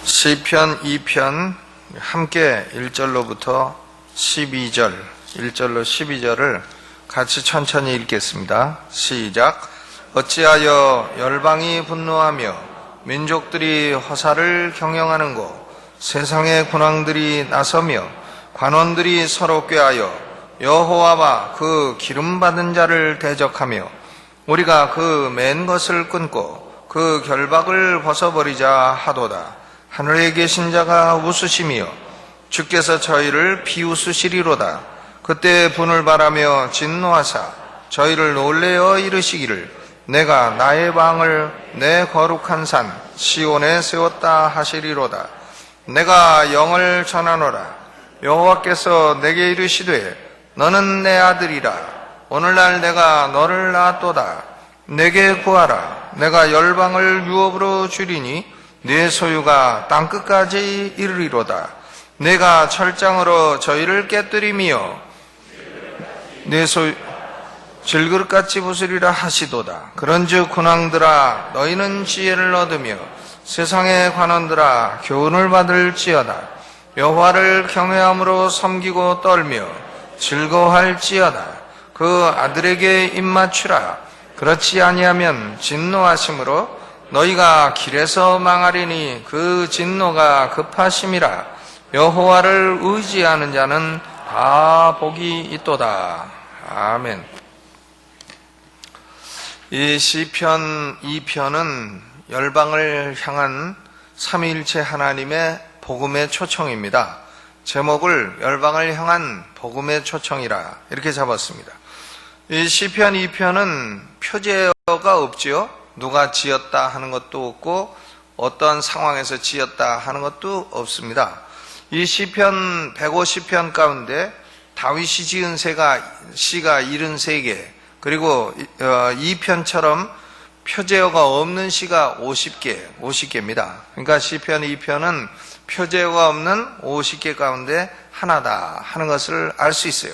시편 2편 함께 1절로부터 12절, 1절로 12절을 같이 천천히 읽겠습니다. 시작. 어찌하여 열방이 분노하며 민족들이 허사를 경영하는고, 세상의 군왕들이 나서며 관원들이 서로 꾀하여 여호와와 그 기름받은 자를 대적하며 우리가 그 맨 것을 끊고 그 결박을 벗어버리자 하도다. 하늘에 계신 자가 웃으시며 주께서 저희를 비웃으시리로다. 그때 분을 바라며 진노하사 저희를 놀래어 이르시기를 내가 나의 방을 내 거룩한 산 시온에 세웠다 하시리로다. 내가 영을 전하노라. 여호와께서 내게 이르시되 너는 내 아들이라. 오늘날 내가 너를 낳았도다. 내게 구하라. 내가 열방을 유업으로 주리니 네 소유가 땅끝까지 이르리로다. 내가 철장으로 저희를 깨뜨리며 네 소유 질그릇같이 부수리라 하시도다. 그런즉 군왕들아 너희는 지혜를 얻으며 세상의 관원들아 교훈을 받을지어다. 여호와를 경외함으로 섬기고 떨며 즐거워할지어다. 그 아들에게 입맞추라. 그렇지 아니하면 진노하심으로 너희가 길에서 망하리니 그 진노가 급하심이라. 여호와를 의지하는 자는 다 복이 있도다. 아멘. 이 시편 2편은 열방을 향한 삼위일체 하나님의 복음의 초청입니다. 제목을 열방을 향한 복음의 초청이라 이렇게 잡았습니다. 이 시편 2편은 표제어가 없지요. 누가 지었다 하는 것도 없고 어떤 상황에서 지었다 하는 것도 없습니다. 이 시편 150편 가운데 다윗이 지은 시가 73개, 그리고 2편처럼 표제어가 없는 시가 50개입니다. 그러니까 시편 2편은 표제어가 없는 50개 가운데 하나다 하는 것을 알 수 있어요.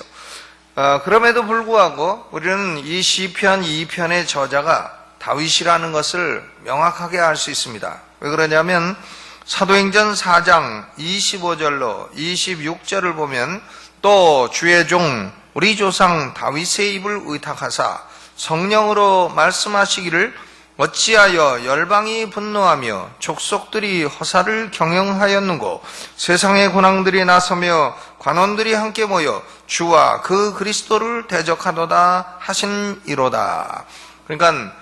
그럼에도 불구하고 우리는 이 시편 2편의 저자가 다윗이라는 것을 명확하게 알 수 있습니다. 왜 그러냐면 사도행전 4장 25절로 26절을 보면 또 주의 종 우리 조상 다윗의 입을 의탁하사 성령으로 말씀하시기를 어찌하여 열방이 분노하며 족속들이 허사를 경영하였는고, 세상의 군왕들이 나서며 관원들이 함께 모여 주와 그 그리스도를 대적하도다 하시니로다. 그러니까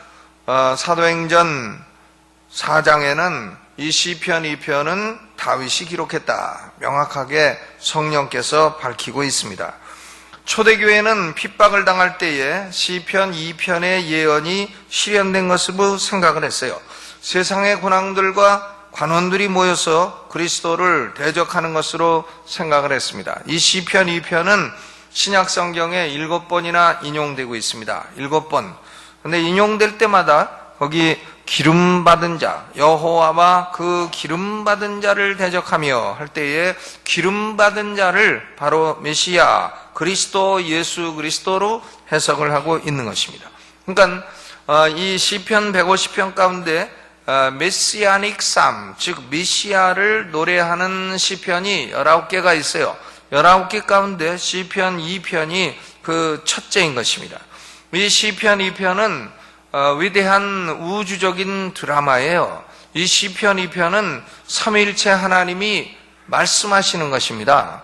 사도행전 4장에는 이 시편 2편은 다윗이 기록했다. 명확하게 성령께서 밝히고 있습니다. 초대교회는 핍박을 당할 때에 시편 2편의 예언이 실현된 것으로 생각을 했어요. 세상의 군왕들과 관원들이 모여서 그리스도를 대적하는 것으로 생각을 했습니다. 이 시편 2편은 신약 성경에 7번이나 인용되고 있습니다. 7번. 근데 인용될 때마다 거기 기름받은 자, 여호와와 그 기름받은 자를 대적하며 할 때에 기름받은 자를 바로 메시아, 그리스도, 예수 그리스도로 해석을 하고 있는 것입니다. 그러니까 이 시편 150편 가운데 메시아닉 삶, 즉 메시아를 노래하는 시편이 19개가 있어요. 19개 가운데 시편 2편이 그 첫째인 것입니다. 이 시편 2편은 위대한 우주적인 드라마예요. 이 시편 2편은 삼위일체 하나님이 말씀하시는 것입니다.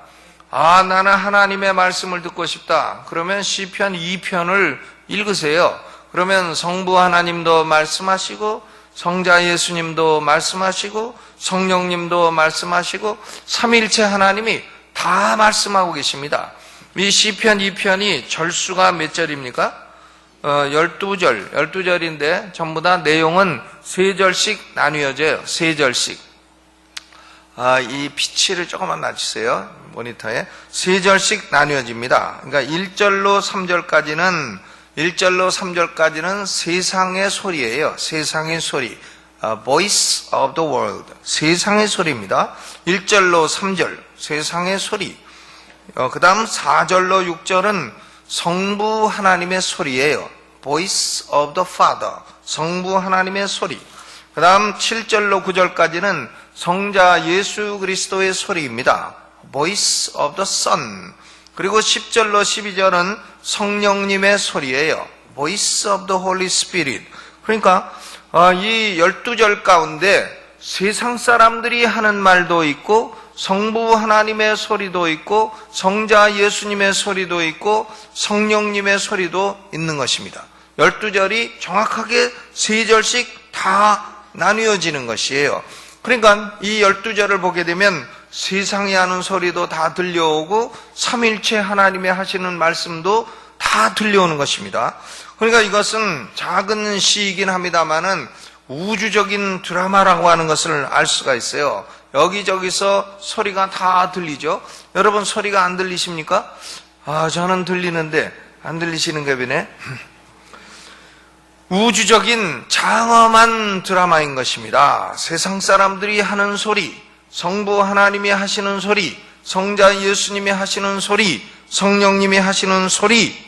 나는 하나님의 말씀을 듣고 싶다. 그러면 시편 2편을 읽으세요. 그러면 성부 하나님도 말씀하시고 성자 예수님도 말씀하시고 성령님도 말씀하시고 삼위일체 하나님이 다 말씀하고 계십니다. 이 시편 2편이 절수가 몇 절입니까? 12절인데 전부 다 내용은 3절씩 나뉘어져요. 3절씩. 이 피치를 조금만 낮추세요. 모니터에. 3절씩 나뉘어집니다. 그러니까 1절로 3절까지는 세상의 소리예요. 세상의 소리. Voice of the world. 세상의 소리입니다. 1절로 3절. 세상의 소리. 그 다음 4절로 6절은 성부 하나님의 소리예요. Voice of the Father. 성부 하나님의 소리. 그 다음 7절로 9절까지는 성자 예수 그리스도의 소리입니다. Voice of the Son. 그리고 10절로 12절은 성령님의 소리예요. Voice of the Holy Spirit. 그러니까 이 12절 가운데 세상 사람들이 하는 말도 있고 성부 하나님의 소리도 있고 성자 예수님의 소리도 있고 성령님의 소리도 있는 것입니다. 12절이 정확하게 3절씩 다 나뉘어지는 것이에요. 그러니까 이 12절을 보게 되면 세상이 하는 소리도 다 들려오고 삼일체 하나님의 하시는 말씀도 다 들려오는 것입니다. 그러니까 이것은 작은 시이긴 합니다만은 우주적인 드라마라고 하는 것을 알 수가 있어요. 여기저기서 소리가 다 들리죠. 여러분 소리가 안 들리십니까? 저는 들리는데 안 들리시는가 보네. 우주적인 장엄한 드라마인 것입니다. 세상 사람들이 하는 소리, 성부 하나님이 하시는 소리, 성자 예수님이 하시는 소리, 성령님이 하시는 소리.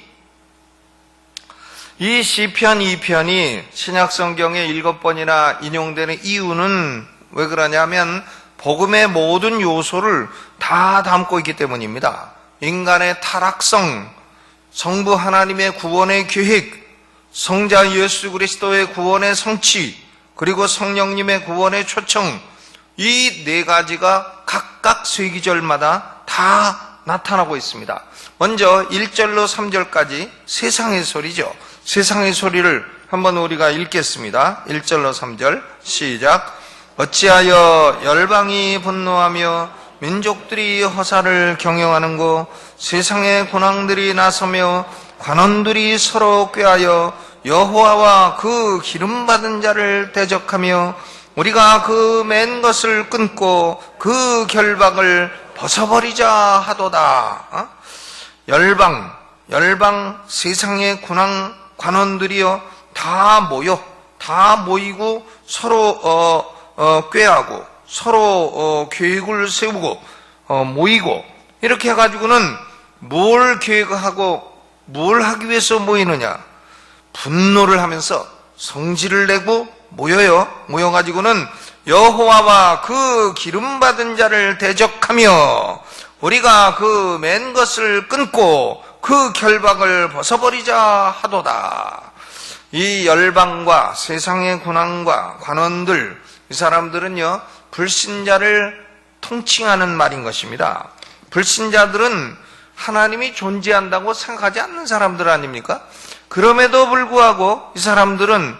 이 시편 2편이 신약성경에 7번이나 인용되는 이유는 왜 그러냐면 복음의 모든 요소를 다 담고 있기 때문입니다. 인간의 타락성, 성부 하나님의 구원의 계획, 성자 예수 그리스도의 구원의 성취, 그리고 성령님의 구원의 초청, 이 4가지가 각각 쇠기절마다 다 나타나고 있습니다. 먼저 1절로 3절까지 세상의 소리죠. 세상의 소리를 한번 우리가 읽겠습니다. 1절로 3절 시작. 어찌하여 열방이 분노하며 민족들이 허사를 경영하는고, 세상의 군왕들이 나서며 관원들이 서로 꾀하여 여호와와 그 기름받은 자를 대적하며 우리가 그 맨 것을 끊고 그 결박을 벗어버리자 하도다. 열방 세상의 군왕 관원들이요 다 모이고 서로 꾀하고 서로 계획을 세우고 모이고 이렇게 해가지고는 뭘 계획하고 뭘 하기 위해서 모이느냐? 분노를 하면서 성질을 내고 모여가지고는 여호와와 그 기름받은 자를 대적하며 우리가 그 맨 것을 끊고 그 결박을 벗어버리자 하도다. 이 열방과 세상의 군왕과 관원들, 이 사람들은요 불신자를 통칭하는 말인 것입니다. 불신자들은 하나님이 존재한다고 생각하지 않는 사람들 아닙니까? 그럼에도 불구하고 이 사람들은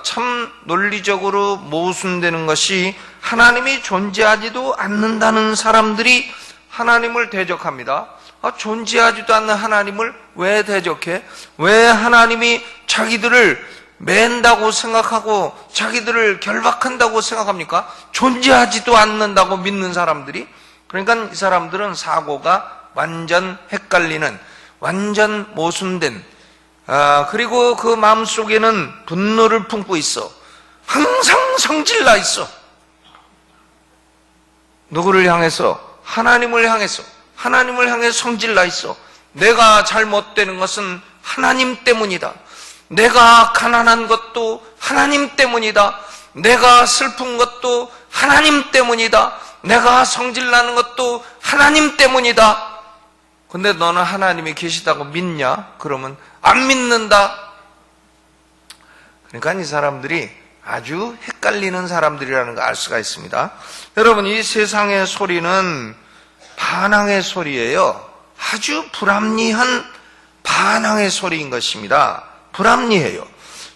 참 논리적으로 모순되는 것이 하나님이 존재하지도 않는다는 사람들이 하나님을 대적합니다. 존재하지도 않는 하나님을 왜 대적해? 왜 하나님이 자기들을 맨다고 생각하고 자기들을 결박한다고 생각합니까? 존재하지도 않는다고 믿는 사람들이. 그러니까 이 사람들은 사고가 완전 헷갈리는, 완전 모순된, 그리고 그 마음속에는 분노를 품고 있어. 항상 성질나 있어. 누구를 향해서? 하나님을 향해서. 하나님을 향해 성질나 있어. 내가 잘못되는 것은 하나님 때문이다. 내가 가난한 것도 하나님 때문이다. 내가 슬픈 것도 하나님 때문이다. 내가 성질나는 것도 하나님 때문이다. 근데 너는 하나님이 계시다고 믿냐? 그러면 안 믿는다. 그러니까 이 사람들이 아주 헷갈리는 사람들이라는 걸 알 수가 있습니다. 여러분, 이 세상의 소리는 반항의 소리예요. 아주 불합리한 반항의 소리인 것입니다. 불합리해요.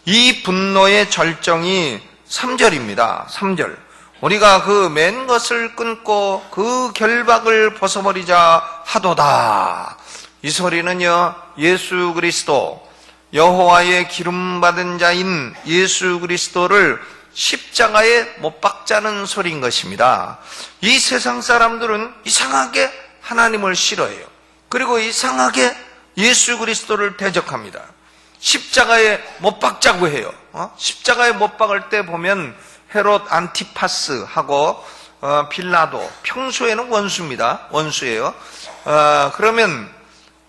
이 분노의 절정이 3절입니다. 3절. 우리가 그 맨 것을 끊고 그 결박을 벗어버리자 하도다. 이 소리는요, 예수 그리스도, 여호와의 기름받은 자인 예수 그리스도를 십자가에 못 박자는 소리인 것입니다. 이 세상 사람들은 이상하게 하나님을 싫어해요. 그리고 이상하게 예수 그리스도를 대적합니다. 십자가에 못 박자고 해요. 십자가에 못 박을 때 보면 헤롯 안티파스하고 빌라도, 평소에는 원수입니다. 원수예요. 그러면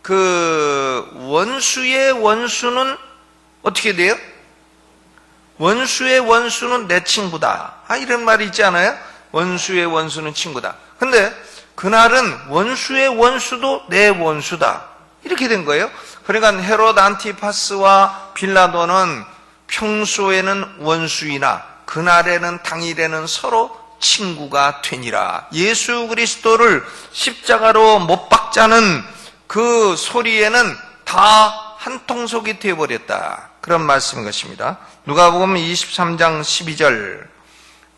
그 원수의 원수는 어떻게 돼요? 원수의 원수는 내 친구다. 이런 말이 있지 않아요? 원수의 원수는 친구다. 근데 그날은 원수의 원수도 내 원수다. 이렇게 된 거예요. 그러니까 헤롯 안티파스와 빌라도는 평소에는 원수이나 그날에는 당일에는 서로 친구가 되니라. 예수 그리스도를 십자가로 못 박자는 그 소리에는 다 한 통속이 되어버렸다. 그런 말씀인 것입니다. 누가복음 23장 12절,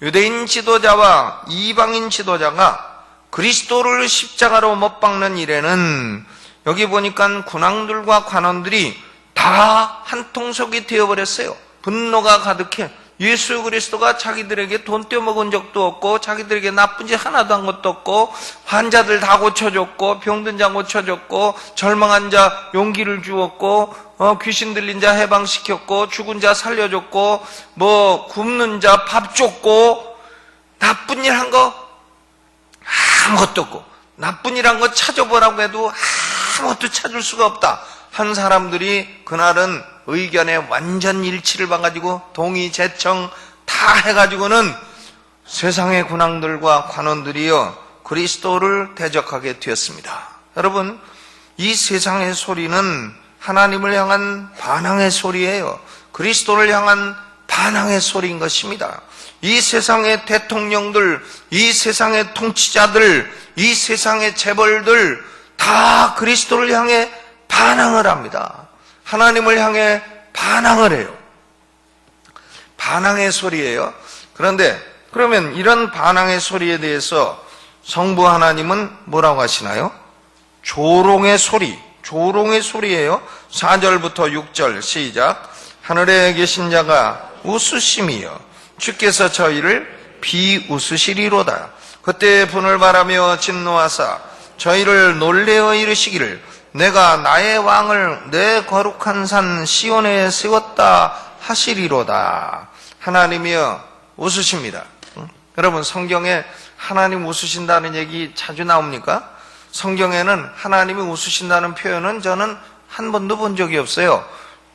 유대인 지도자와 이방인 지도자가 그리스도를 십자가로 못 박는 일에는 여기 보니까 군왕들과 관원들이 다 한 통속이 되어버렸어요. 분노가 가득해. 예수 그리스도가 자기들에게 돈 떼어먹은 적도 없고 자기들에게 나쁜 짓 하나도 한 것도 없고 환자들 다 고쳐줬고 병든 자 고쳐줬고 절망한 자 용기를 주었고 귀신 들린 자 해방시켰고 죽은 자 살려줬고 뭐 굶는 자 밥 줬고 나쁜 일 한 거 아무것도 없고 나쁜 일 한 거 찾아보라고 해도 아무것도 찾을 수가 없다 한 사람들이 그날은 의견에 완전 일치를 봐가지고 동의, 제청 다 해가지고는 세상의 군왕들과 관원들이요 그리스도를 대적하게 되었습니다. 여러분, 이 세상의 소리는 하나님을 향한 반항의 소리예요. 그리스도를 향한 반항의 소리인 것입니다. 이 세상의 대통령들, 이 세상의 통치자들, 이 세상의 재벌들 다 그리스도를 향해 반항을 합니다. 하나님을 향해 반항을 해요. 반항의 소리예요. 그런데 그러면 이런 반항의 소리에 대해서 성부 하나님은 뭐라고 하시나요? 조롱의 소리, 조롱의 소리예요. 4절부터 6절 시작. 하늘에 계신 자가 웃으심이여 주께서 저희를 비웃으시리로다. 그때 분을 바라며 진노하사 저희를 놀래어 이르시기를 내가 나의 왕을 내 거룩한 산 시온에 세웠다 하시리로다. 하나님이여 웃으십니다. 여러분, 성경에 하나님 웃으신다는 얘기 자주 나옵니까? 성경에는 하나님이 웃으신다는 표현은 저는 한 번도 본 적이 없어요.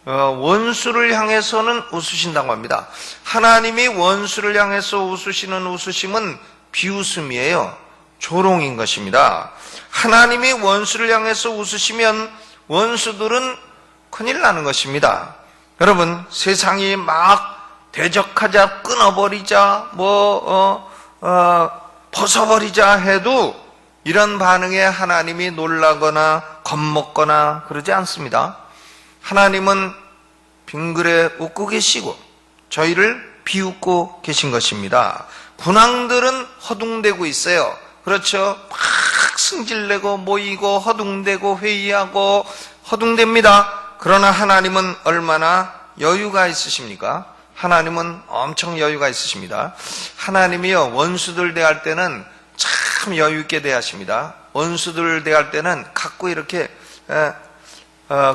원수를 향해서는 웃으신다고 합니다. 하나님이 원수를 향해서 웃으시는 웃으심은 비웃음이에요. 조롱인 것입니다. 하나님이 원수를 향해서 웃으시면 원수들은 큰일 나는 것입니다. 여러분, 세상이 막 대적하자, 끊어버리자, 벗어버리자 해도 이런 반응에 하나님이 놀라거나 겁먹거나 그러지 않습니다. 하나님은 빙그레 웃고 계시고 저희를 비웃고 계신 것입니다. 군왕들은 허둥대고 있어요. 그렇죠? 막 승질내고 모이고 허둥대고 회의하고 허둥댑니다. 그러나 하나님은 얼마나 여유가 있으십니까? 하나님은 엄청 여유가 있으십니다. 하나님이요 원수들 대할 때는 참 여유 있게 대하십니다. 원수들 대할 때는 갖고 이렇게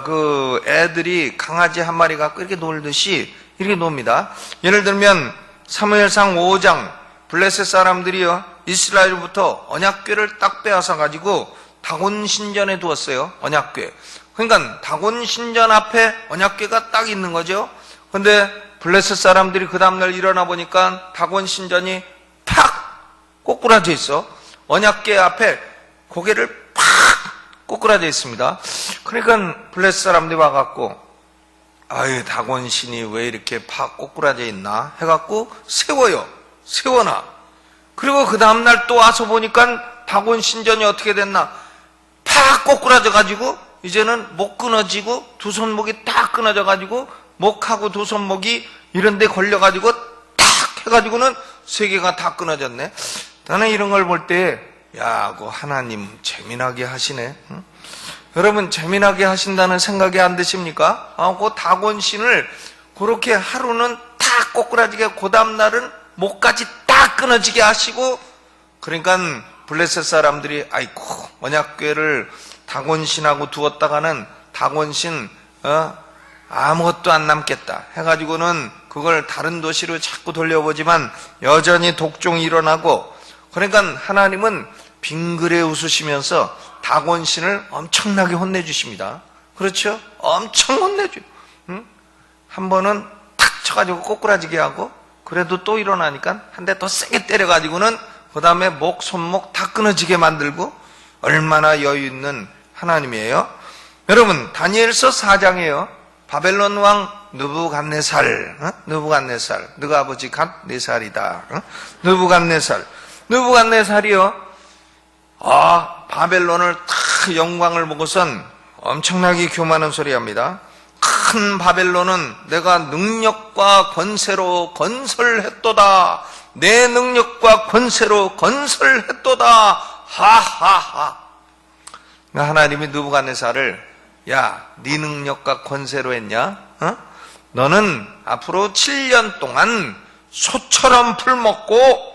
그 애들이 강아지 한 마리 갖고 이렇게 놀듯이 이렇게 놉니다. 예를 들면 사무엘상 5장 블레셋 사람들이요 이스라엘부터 언약궤를 딱 빼앗아 가지고 다곤 신전에 두었어요. 언약궤. 그러니까 다곤 신전 앞에 언약궤가 딱 있는 거죠. 근데 블레셋 사람들이 그 다음날 일어나 보니까 다곤 신전이 팍 꼬꾸라져 있어. 언약궤 앞에 고개를 팍 꼬꾸라져 있습니다. 그러니까 블레셋 사람들이 와갖고 아유 다곤 신이 왜 이렇게 팍 꼬꾸라져 있나 해갖고 세워요. 세워놔. 그리고 그 다음날 또 와서 보니까 다곤 신전이 어떻게 됐나 팍 꼬꾸라져 가지고 이제는 목 끊어지고 두 손목이 딱 끊어져 가지고 목하고 두 손목이 이런 데 걸려 가지고 탁 해가지고는 세 개가 다 끊어졌네. 나는 이런 걸 볼 때 야, 그 하나님 재미나게 하시네. 응? 여러분 재미나게 하신다는 생각이 안 드십니까? 그 다곤 신을 그렇게 하루는 탁 꼬꾸라지게 그 다음날은 목까지 딱 끊어지게 하시고 그러니까 블레셋 사람들이 아이고 언약궤를 다곤신하고 두었다가는 다곤신 아무것도 안 남겠다 해가지고는 그걸 다른 도시로 자꾸 돌려보지만 여전히 독종이 일어나고 그러니까 하나님은 빙그레 웃으시면서 다곤신을 엄청나게 혼내주십니다. 그렇죠? 엄청 혼내줘요. 응? 한 번은 탁 쳐가지고 꼬꾸라지게 하고 그래도 또 일어나니까 한 대 더 세게 때려가지고는 그 다음에 목, 손목 다 끊어지게 만들고 얼마나 여유 있는 하나님이에요. 여러분, 다니엘서 4장에요. 바벨론 왕 느부갓네살, 느부갓네살, 너가 아버지 갓 4살이다. 느부갓네살이요. 바벨론을 다 영광을 보고선 엄청나게 교만한 소리 합니다. 큰 바벨론은 내가 능력과 권세로 건설했도다. 내 능력과 권세로 건설했도다. 하하하. 하나님이 느부갓네살을 야, 네 능력과 권세로 했냐? 너는 앞으로 7년 동안 소처럼 풀먹고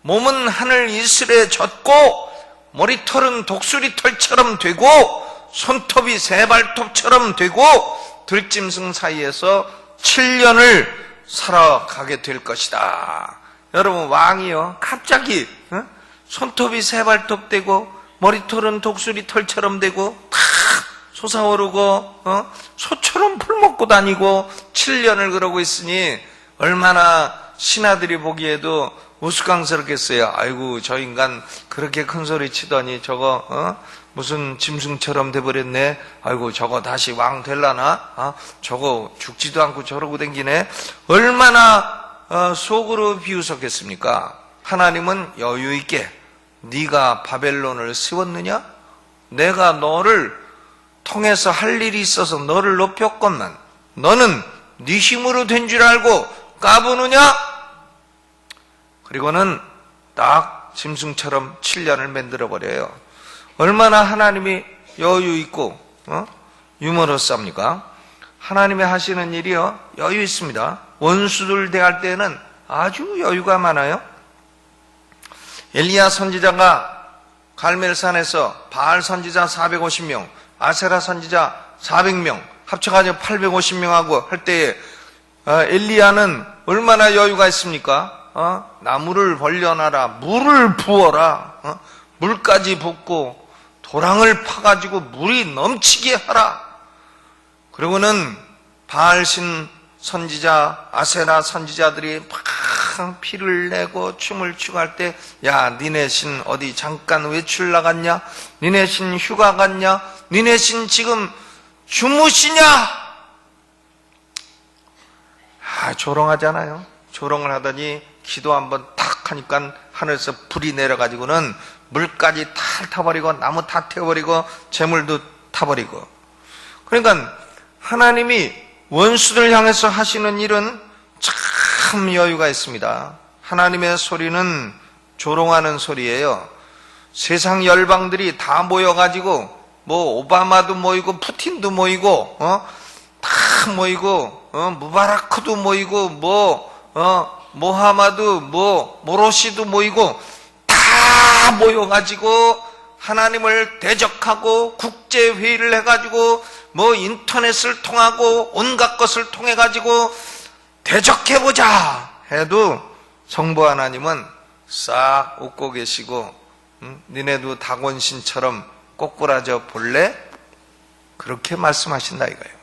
몸은 하늘 이슬에 젖고 머리털은 독수리털처럼 되고 손톱이 새발톱처럼 되고 들짐승 사이에서 7년을 살아가게 될 것이다. 여러분, 왕이요 갑자기 손톱이 새발톱 되고 머리털은 독수리털처럼 되고 다 솟아오르고 소처럼 풀먹고 다니고 7년을 그러고 있으니 얼마나 신하들이 보기에도 우스꽝스럽겠어요. 아이고, 저 인간 그렇게 큰 소리 치더니 저거 무슨 짐승처럼 돼버렸네. 아이고, 저거 다시 왕 될라나? 저거 죽지도 않고 저러고 댕기네. 얼마나 속으로 비웃었겠습니까? 하나님은 여유 있게 네가 바벨론을 세웠느냐? 내가 너를 통해서 할 일이 있어서 너를 높였건만 너는 네 힘으로 된 줄 알고 까부느냐? 그리고는 딱 짐승처럼 7년을 만들어버려요. 얼마나 하나님이 여유 있고 유머러스합니까? 하나님이 하시는 일이요 여유 있습니다. 원수들 대할 때는 아주 여유가 많아요. 엘리야 선지자가 갈멜산에서 바알 선지자 450명, 아세라 선지자 400명, 합쳐가지고 850명하고 할 때에 엘리야는 얼마나 여유가 있습니까? 나무를 벌려놔라, 물을 부어라, 물까지 붓고 도랑을 파가지고 물이 넘치게 하라. 그리고는 바알신 선지자, 아세라 선지자들이 막 피를 내고 춤을 추고 할 때, 야, 니네 신 어디 잠깐 외출 나갔냐? 니네 신 휴가 갔냐? 니네 신 지금 주무시냐? 조롱하잖아요. 조롱을 하더니 기도 한번 탁 하니까 하늘에서 불이 내려가지고는 물까지 다 타버리고 나무 다 태워버리고 재물도 타버리고. 그러니까 하나님이 원수들 향해서 하시는 일은 참 여유가 있습니다. 하나님의 소리는 조롱하는 소리예요. 세상 열방들이 다 모여가지고 뭐 오바마도 모이고 푸틴도 모이고 다 모이고 무바라크도 모이고 모하마드 모로시도 모이고 다 모여가지고 하나님을 대적하고 국제회의를 해가지고 인터넷을 통하고 온갖 것을 통해가지고 대적해보자 해도 성부 하나님은 싹 웃고 계시고 니네도 다곤신처럼 꼬꾸라져 볼래? 그렇게 말씀하신다 이거예요.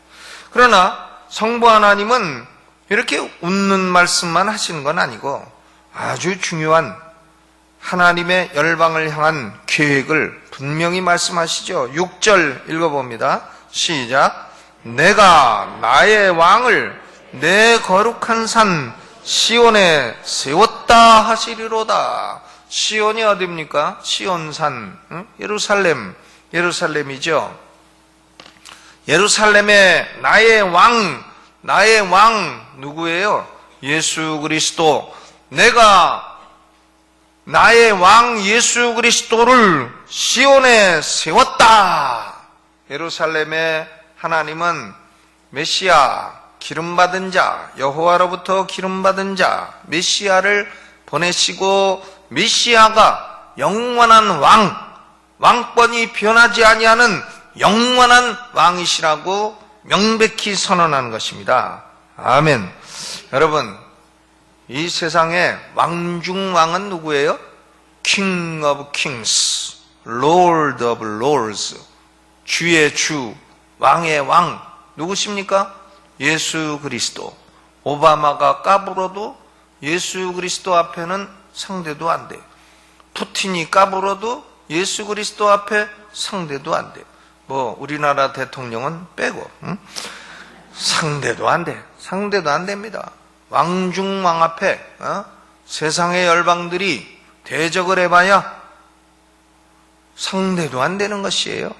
그러나 성부 하나님은 이렇게 웃는 말씀만 하시는 건 아니고 아주 중요한 하나님의 열방을 향한 계획을 분명히 말씀하시죠. 6절 읽어봅니다. 시작. 내가 나의 왕을 내 거룩한 산 시온에 세웠다 하시리로다. 시온이 어디입니까? 시온산, 예루살렘이죠. 예루살렘에 나의 왕 누구예요? 예수 그리스도. 내가 나의 왕 예수 그리스도를 시온에 세웠다. 예루살렘의 하나님은 메시아, 기름받은 자, 여호와로부터 기름받은 자, 메시아를 보내시고 메시아가 영원한 왕권이 변하지 아니하는 영원한 왕이시라고 명백히 선언하는 것입니다. 아멘. 여러분, 이 세상에 왕 중 왕은 누구예요? King of Kings, Lord of Lords, 주의 주, 왕의 왕 누구십니까? 예수 그리스도. 오바마가 까불어도 예수 그리스도 앞에는 상대도 안 돼. 푸틴이 까불어도 예수 그리스도 앞에 상대도 안 돼요. 우리나라 대통령은 빼고 상대도 안 돼. 상대도 안 됩니다. 왕중왕 앞에 세상의 열방들이 대적을 해봐야 상대도 안 되는 것이에요.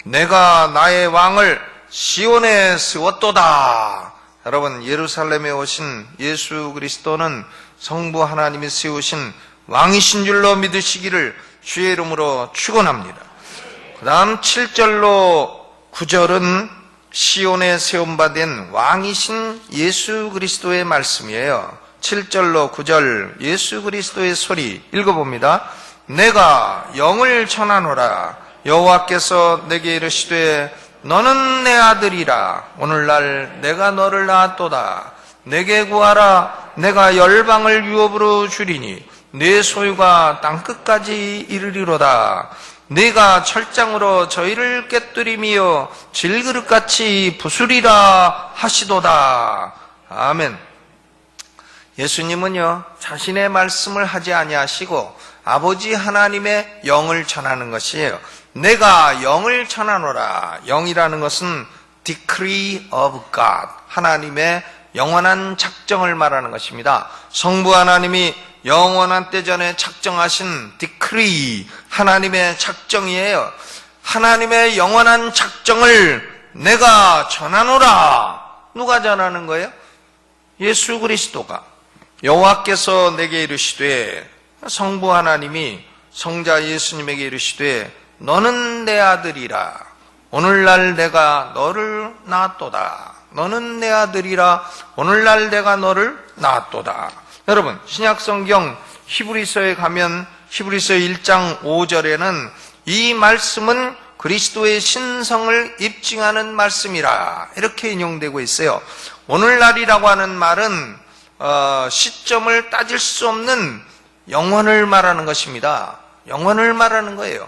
내가 나의 왕을 시온에 세웠도다. 여러분, 예루살렘에 오신 예수 그리스도는 성부 하나님이 세우신 왕이신 줄로 믿으시기를 주의 이름으로 축원합니다. 그 다음 7절로 9절은 시온에 세움받은 왕이신 예수 그리스도의 말씀이에요. 7절로 9절 예수 그리스도의 소리 읽어봅니다. 내가 영을 전하노라. 여호와께서 내게 이르시되 너는 내 아들이라. 오늘날 내가 너를 낳았도다. 내게 구하라. 내가 열방을 유업으로 주리니 내 소유가 땅끝까지 이르리로다. 네가 철장으로 저희를 깨뜨리며 질그릇같이 부수리라 하시도다. 아멘. 예수님은요, 자신의 말씀을 하지 아니하시고 아버지 하나님의 영을 전하는 것이에요. 내가 영을 전하노라. 영이라는 것은 decree of God, 하나님의 영원한 작정을 말하는 것입니다. 성부 하나님이 영원한 때 전에 작정하신 decree, 하나님의 작정이에요. 하나님의 영원한 작정을 내가 전하노라. 누가 전하는 거예요? 예수 그리스도가. 여호와께서 내게 이르시되, 성부 하나님이 성자 예수님에게 이르시되 너는 내 아들이라. 오늘날 내가 너를 낳았도다. 너는 내 아들이라. 오늘날 내가 너를 낳았도다. 여러분, 신약성경 히브리서에 가면 히브리서 1장 5절에는 이 말씀은 그리스도의 신성을 입증하는 말씀이라 이렇게 인용되고 있어요. 오늘날이라고 하는 말은 시점을 따질 수 없는 영원을 말하는 것입니다. 영원을 말하는 거예요.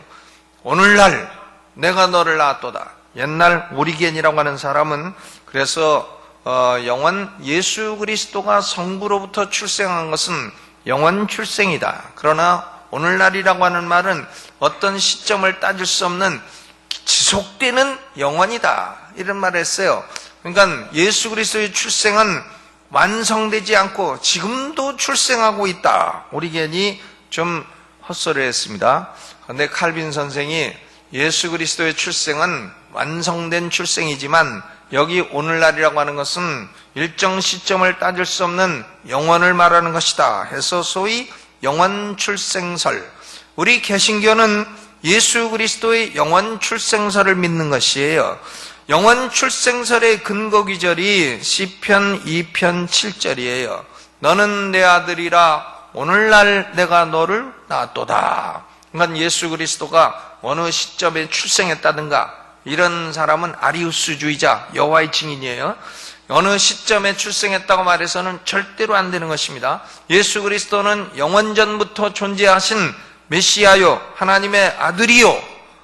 오늘날 내가 너를 낳았도다. 옛날 오리겐이라고 하는 사람은 그래서 영원 예수 그리스도가 성부로부터 출생한 것은 영원 출생이다. 그러나 오늘날이라고 하는 말은 어떤 시점을 따질 수 없는 지속되는 영원이다. 이런 말을 했어요. 그러니까 예수 그리스도의 출생은 완성되지 않고 지금도 출생하고 있다. 오리겐이 좀 헛소리를 했습니다. 그런데 칼빈 선생이 예수 그리스도의 출생은 완성된 출생이지만 여기 오늘날이라고 하는 것은 일정 시점을 따질 수 없는 영원을 말하는 것이다 해서 소위 영원 출생설. 우리 개신교는 예수 그리스도의 영원 출생설을 믿는 것이에요. 영원 출생설의 근거 기절이 시편 2편 7절이에요. 너는 내 아들이라. 오늘날 내가 너를 낳았도다. 그러니까 예수 그리스도가 어느 시점에 출생했다든가 이런 사람은 아리우스주의자, 여호와의 증인이에요. 어느 시점에 출생했다고 말해서는 절대로 안 되는 것입니다. 예수 그리스도는 영원전부터 존재하신 메시아요, 하나님의 아들이요,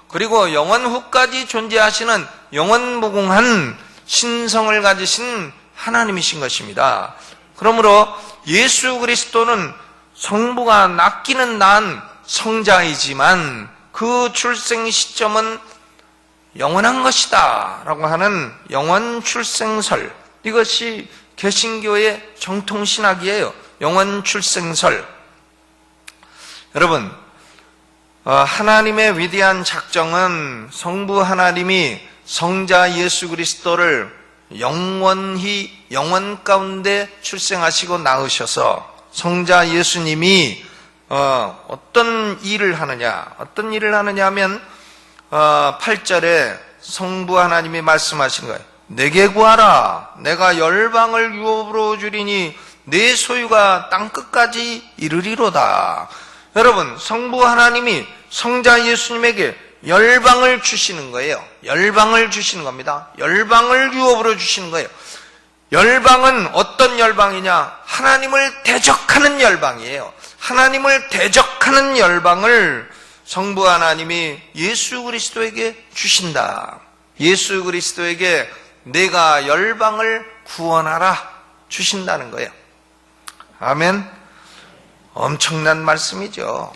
그리고 영원 후까지 존재하시는 영원무궁한 신성을 가지신 하나님이신 것입니다. 그러므로 예수 그리스도는 성부가 낳기는 낳은 성자이지만 그 출생 시점은 영원한 것이다 라고 하는 영원 출생설, 이것이 개신교의 정통신학이에요. 영원 출생설. 여러분, 하나님의 위대한 작정은 성부 하나님이 성자 예수 그리스도를 영원히 영원 가운데 출생하시고 낳으셔서 성자 예수님이 어떤 일을 하느냐 하면 8절에 성부 하나님이 말씀하신 거예요. 내게 구하라. 내가 열방을 유업으로 주리니 내 소유가 땅끝까지 이르리로다. 여러분, 성부 하나님이 성자 예수님에게 열방을 주시는 거예요. 열방을 주시는 겁니다. 열방을 유업으로 주시는 거예요. 열방은 어떤 열방이냐? 하나님을 대적하는 열방이에요. 하나님을 대적하는 열방을 성부 하나님이 예수 그리스도에게 주신다. 예수 그리스도에게 내가 열방을 구원하라 주신다는 거예요. 아멘. 엄청난 말씀이죠.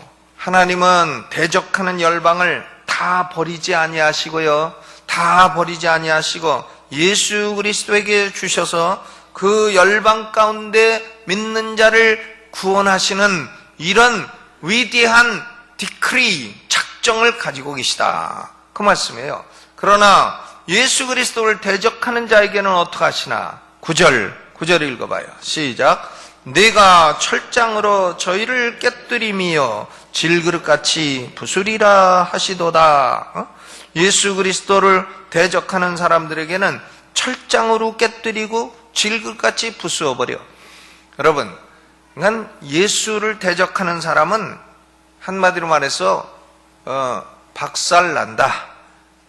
하나님은 대적하는 열방을 다 버리지 아니하시고요. 다 버리지 아니하시고 예수 그리스도에게 주셔서 그 열방 가운데 믿는 자를 구원하시는 이런 위대한 디크리, 작정을 가지고 계시다. 그 말씀이에요. 그러나 예수 그리스도를 대적하는 자에게는 어떻게 하시나? 9절 읽어봐요. 시작. 내가 철장으로 저희를 깨뜨리며 질그릇같이 부수리라 하시도다. 예수 그리스도를 대적하는 사람들에게는 철장으로 깨뜨리고 질그릇같이 부수어버려. 여러분, 그러니까 예수를 대적하는 사람은 한마디로 말해서 박살난다,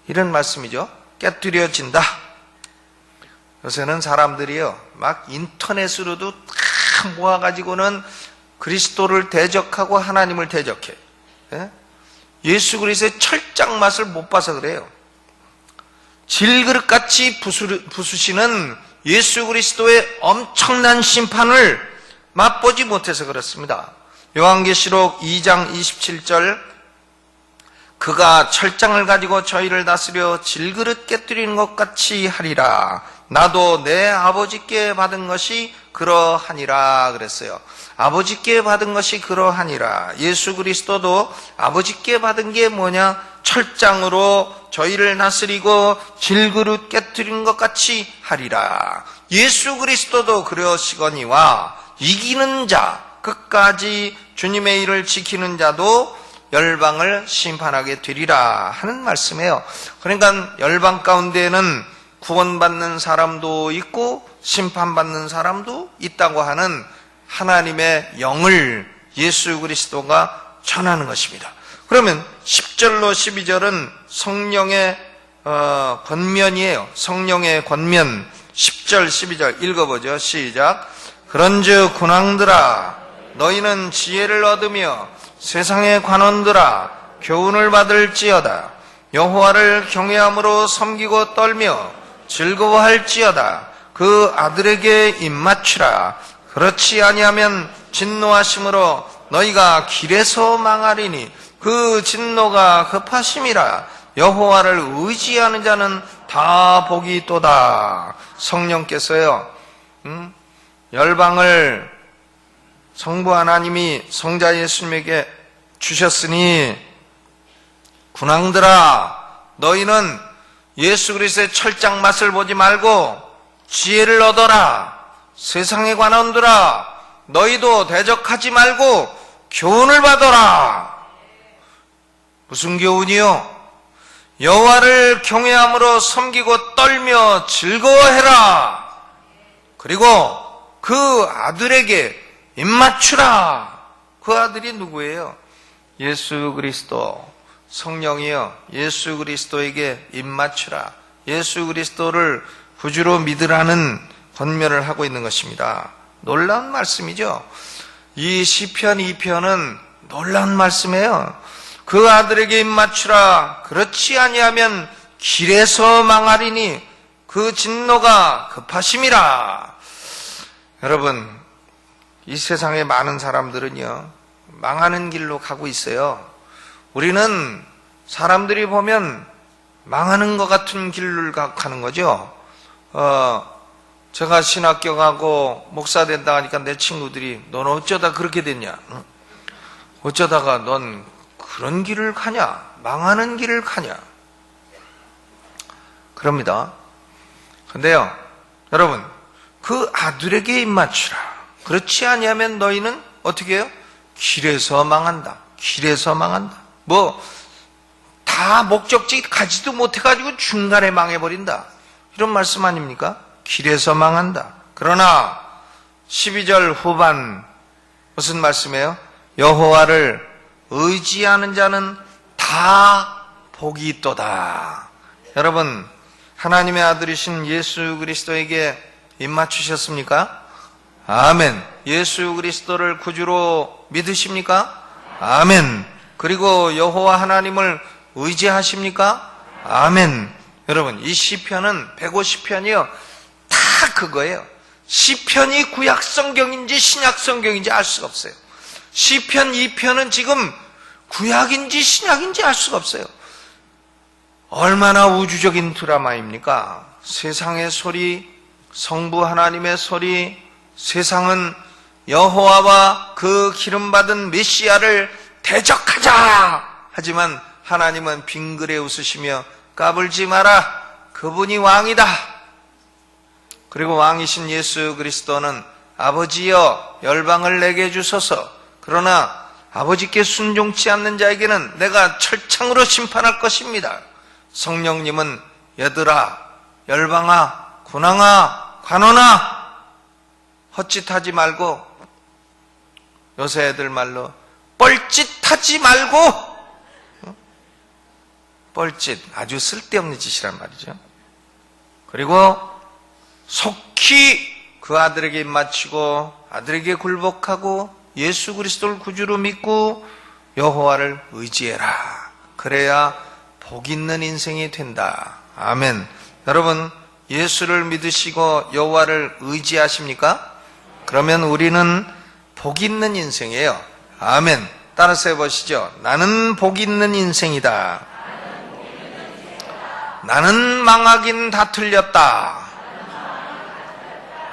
이런 말씀이죠. 깨뜨려진다. 요새는 사람들이요, 막 인터넷으로도 다 모아가지고는 그리스도를 대적하고 하나님을 대적해. 예수 그리스도의 철장 맛을 못 봐서 그래요. 질그릇같이 부수시는 예수 그리스도의 엄청난 심판을 맛보지 못해서 그렇습니다. 요한계시록 2장 27절, 그가 철장을 가지고 저희를 다스려 질그릇 깨뜨리는 것 같이 하리라. 나도 내 아버지께 받은 것이 그러하니라 그랬어요. 아버지께 받은 것이 그러하니라. 예수 그리스도도 아버지께 받은 게 뭐냐? 철장으로 저희를 다스리고 질그릇 깨뜨리는 것 같이 하리라. 예수 그리스도도 그러시거니와 이기는 자, 끝까지 주님의 일을 지키는 자도 열방을 심판하게 되리라 하는 말씀이에요. 그러니까 열방 가운데에는 구원받는 사람도 있고 심판받는 사람도 있다고 하는 하나님의 영을 예수 그리스도가 전하는 것입니다. 그러면 10절로 12절은 성령의 권면이에요. 성령의 권면. 10절 12절 읽어보죠. 시작. 그런즉 군왕들아, 너희는 지혜를 얻으며 세상의 관원들아, 교훈을 받을지어다. 여호와를 경외함으로 섬기고 떨며 즐거워할지어다. 그 아들에게 입맞추라. 그렇지 아니하면 진노하심으로 너희가 길에서 망하리니 그 진노가 급하심이라. 여호와를 의지하는 자는 다 복이 있도다. 성령께서요, 열방을 성부 하나님이 성자 예수님에게 주셨으니, 군왕들아, 너희는 예수 그리스도의 철장 맛을 보지 말고 지혜를 얻어라. 세상의 관원들아, 너희도 대적하지 말고 교훈을 받아라. 무슨 교훈이요? 여호와를 경외함으로 섬기고 떨며 즐거워해라. 그리고 그 아들에게 입맞추라. 그 아들이 누구예요? 예수 그리스도. 성령이요, 예수 그리스도에게 입맞추라. 예수 그리스도를 구주로 믿으라는 권면을 하고 있는 것입니다. 놀라운 말씀이죠. 이 시편 2편은 놀라운 말씀이에요. 그 아들에게 입맞추라. 그렇지 아니하면 길에서 망하리니 그 진노가 급하심이라. 여러분, 이 세상에 많은 사람들은요, 망하는 길로 가고 있어요. 우리는 사람들이 보면 망하는 것 같은 길을 가는 거죠. 제가 신학교 가고 목사 된다 하니까 내 친구들이 넌 어쩌다 그렇게 됐냐? 어쩌다가 넌 그런 길을 가냐? 망하는 길을 가냐? 그럽니다. 근데요, 여러분, 그 아들에게 입맞추라. 그렇지 아니하면 너희는 어떻게 해요? 길에서 망한다. 길에서 망한다. 다 목적지 가지도 못해가지고 중간에 망해버린다. 이런 말씀 아닙니까? 길에서 망한다. 그러나 12절 후반 무슨 말씀이에요? 여호와를 의지하는 자는 다 복이 있도다. 여러분, 하나님의 아들이신 예수 그리스도에게 입맞추셨습니까? 아멘. 예수 그리스도를 구주로 믿으십니까? 아멘. 그리고 여호와 하나님을 의지하십니까? 아멘. 여러분, 이 시편은 150편이요, 다 그거예요. 시편이 구약 성경인지 신약 성경인지 알 수가 없어요. 시편 2편은 지금 구약인지 신약인지 알 수가 없어요. 얼마나 우주적인 드라마입니까? 세상의 소리, 성부 하나님의 소리, 세상은 여호와와 그 기름받은 메시아를 대적하자! 하지만 하나님은 빙그레 웃으시며 까불지 마라. 그분이 왕이다. 그리고 왕이신 예수 그리스도는 아버지여 열방을 내게 주소서. 그러나 아버지께 순종치 않는 자에게는 내가 철창으로 심판할 것입니다. 성령님은 얘들아, 열방아, 군왕아, 관원아, 헛짓하지 말고, 요새 애들 말로 뻘짓하지 말고, 뻘짓, 아주 쓸데없는 짓이란 말이죠. 그리고 속히 그 아들에게 입맞추고 아들에게 굴복하고 예수 그리스도를 구주로 믿고 여호와를 의지해라. 그래야 복 있는 인생이 된다. 아멘. 여러분, 예수를 믿으시고 여호와를 의지하십니까? 그러면 우리는 복 있는 인생이에요. 아멘. 따라서 해보시죠. 나는 복 있는 인생이다. 나는 망하긴 다 틀렸다.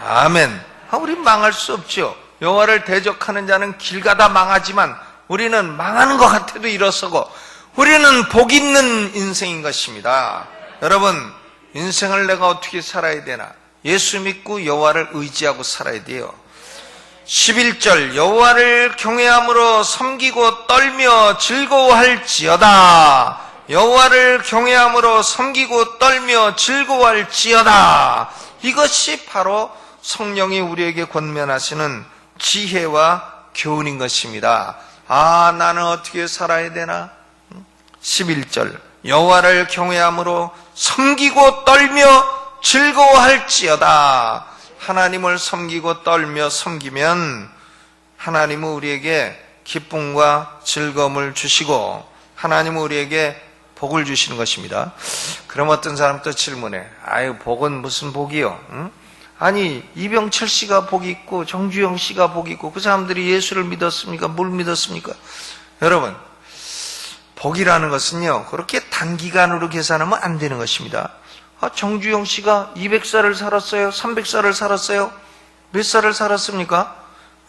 아멘. 우린 망할 수 없죠. 여호와를 대적하는 자는 길 가다 망하지만 우리는 망하는 것 같아도 일어서고 우리는 복 있는 인생인 것입니다. 여러분, 인생을 내가 어떻게 살아야 되나? 예수 믿고 여호와를 의지하고 살아야 돼요. 11절 여호와를 경외함으로 섬기고 떨며 즐거워할지어다. 여호와를 경외함으로 섬기고 떨며 즐거워할지어다. 이것이 바로 성령이 우리에게 권면하시는 지혜와 교훈인 것입니다. 나는 어떻게 살아야 되나? 11절 여호와를 경외함으로 섬기고 떨며 즐거워할지어다. 하나님을 섬기고 떨며 섬기면 하나님은 우리에게 기쁨과 즐거움을 주시고 하나님은 우리에게 복을 주시는 것입니다. 그럼 어떤 사람 또 질문해. 복은 무슨 복이요? 응? 아니, 이병철 씨가 복이 있고 정주영 씨가 복이 있고 그 사람들이 예수를 믿었습니까? 뭘 믿었습니까? 여러분, 복이라는 것은요, 그렇게 단기간으로 계산하면 안 되는 것입니다. 정주영 씨가 200살을 살았어요? 300살을 살았어요? 몇 살을 살았습니까?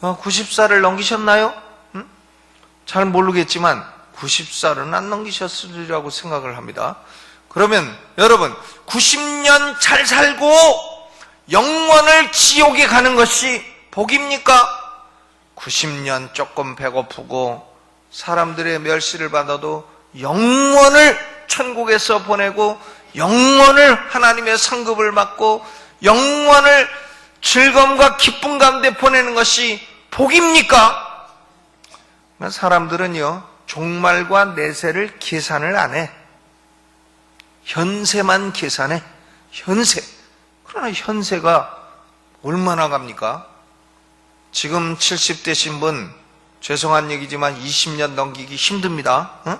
90살을 넘기셨나요? 응? 잘 모르겠지만 90살은 안 넘기셨으리라고 생각을 합니다. 그러면 여러분, 90년 잘 살고 영원을 지옥에 가는 것이 복입니까? 90년 조금 배고프고 사람들의 멸시를 받아도 영원을 천국에서 보내고 영원을 하나님의 상급을 받고 영원을 즐거움과 기쁨 가운데 보내는 것이 복입니까? 사람들은요, 종말과 내세를 계산을 안 해. 현세만 계산해. 현세. 그러나 현세가 얼마나 갑니까? 지금 70대신 분, 죄송한 얘기지만 20년 넘기기 힘듭니다. 응?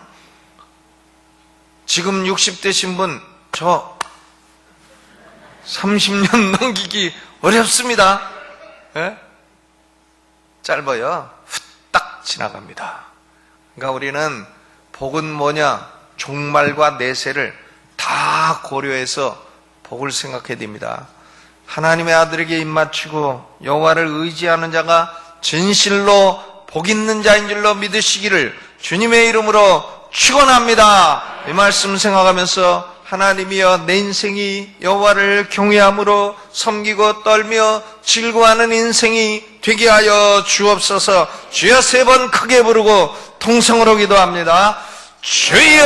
지금 60대신 분, 저 30년 넘기기 어렵습니다. 예? 짧아요. 후딱 지나갑니다. 그러니까 우리는 복은 뭐냐? 종말과 내세를 다 고려해서 복을 생각해야 됩니다. 하나님의 아들에게 입맞추고 여호와를 의지하는 자가 진실로 복 있는 자인 줄로 믿으시기를 주님의 이름으로 축원합니다. 이 말씀 생각하면서 하나님이여, 내 인생이 여호와를 경외함으로 섬기고 떨며 즐거워하는 인생이 되게 하여 주옵소서. 주여 3번 크게 부르고 통성으로 기도합니다. 주여.